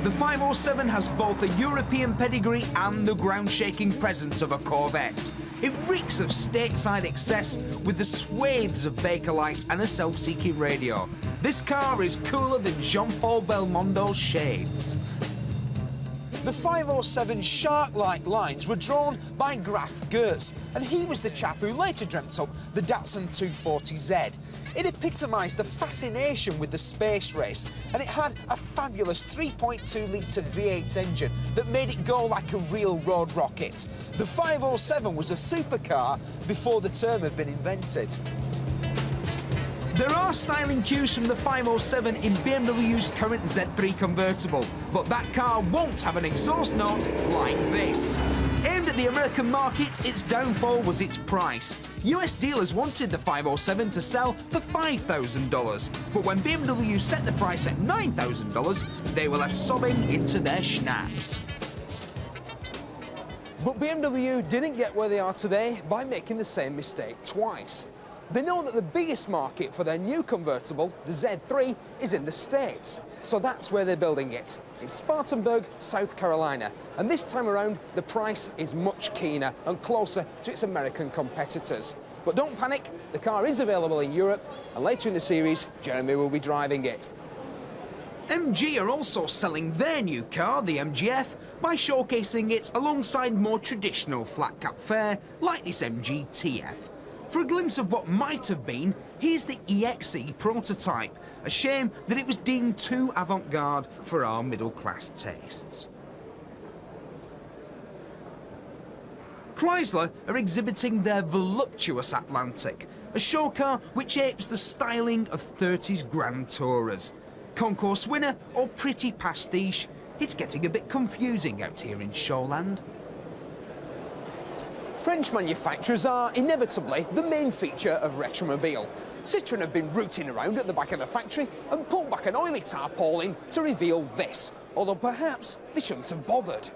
The 507 has both a European pedigree and the ground-shaking presence of a Corvette. It reeks of stateside excess with the swathes of Bakelite and a self-seeking radio. This car is cooler than Jean-Paul Belmondo's shades. The 507's shark-like lines were drawn by Graf Goertz, and he was the chap who later dreamt up the Datsun 240Z. It epitomised the fascination with the space race, and it had a fabulous 3.2-litre V8 engine that made it go like a real road rocket. The 507 was a supercar before the term had been invented. There are styling cues from the 507 in BMW's current Z3 convertible, but that car won't have an exhaust note like this. Aimed at the American market, its downfall was its price. US dealers wanted the 507 to sell for $5,000, but when BMW set the price at $9,000, they were left sobbing into their schnapps. But BMW didn't get where they are today by making the same mistake twice. They know that the biggest market for their new convertible, the Z3, is in the States. So that's where they're building it, in Spartanburg, South Carolina. And this time around, the price is much keener and closer to its American competitors. But don't panic, the car is available in Europe, and later in the series, Jeremy will be driving it. MG are also selling their new car, the MGF, by showcasing it alongside more traditional flat-cap fare like this MG TF. For a glimpse of what might have been, here's the EXE prototype. A shame that it was deemed too avant-garde for our middle-class tastes. Chrysler are exhibiting their voluptuous Atlantic, a show car which apes the styling of 30s Grand Tourers. Concourse winner or pretty pastiche, it's getting a bit confusing out here in Showland. French manufacturers are inevitably the main feature of Retromobile. Citroën have been rooting around at the back of the factory and pulled back an oily tarpaulin to reveal this, although perhaps they shouldn't have bothered.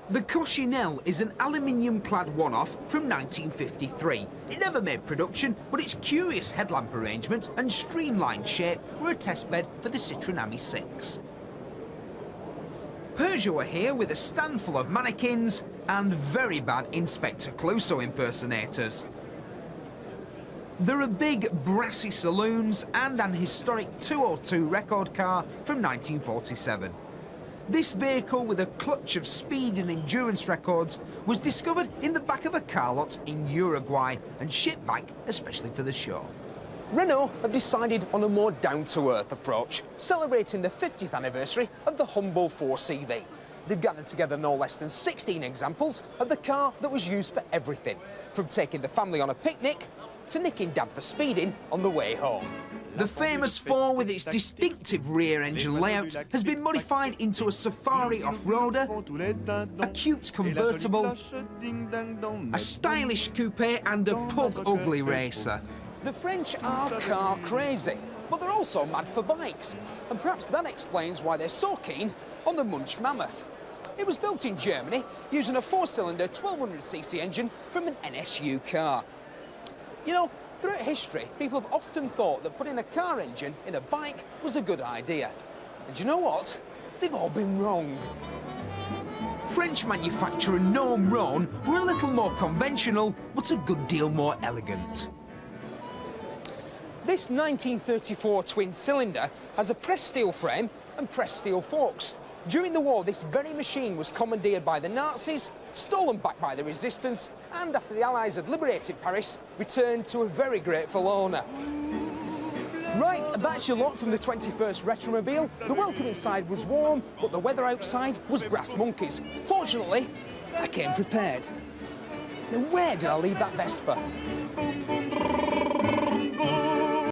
The Coccinelle is an aluminium-clad one-off from 1953. It never made production, but its curious headlamp arrangement and streamlined shape were a testbed for the Citroën Ami 6. Peugeot are here with a stand full of mannequins and very bad Inspector Clouseau impersonators. There are big brassy saloons and an historic 202 record car from 1947. This vehicle, with a clutch of speed and endurance records, was discovered in the back of a car lot in Uruguay and shipped back especially for the show. Renault have decided on a more down-to-earth approach, celebrating the 50th anniversary of the humble 4CV. They've gathered together no less than 16 examples of the car that was used for everything, from taking the family on a picnic to nicking Dad for speeding on the way home. The famous 4, with its distinctive rear-engine layout, has been modified into a safari off-roader, a cute convertible, a stylish coupe and a pug-ugly racer. The French are car crazy, but they're also mad for bikes, and perhaps that explains why they're so keen on the Munch Mammoth. It was built in Germany using a 4-cylinder 1200cc engine from an NSU car. You know, throughout history, people have often thought that putting a car engine in a bike was a good idea. And you know what? They've all been wrong. French manufacturer Gnome Rhone were a little more conventional, but a good deal more elegant. This 1934 twin-cylinder has a pressed steel frame and pressed steel forks. During the war, this very machine was commandeered by the Nazis, stolen back by the resistance, and after the Allies had liberated Paris, returned to a very grateful owner. Right, that's your lot from the 21st Retromobile. The welcome inside was warm, but the weather outside was brass monkeys. Fortunately, I came prepared. Now, where did I leave that Vespa?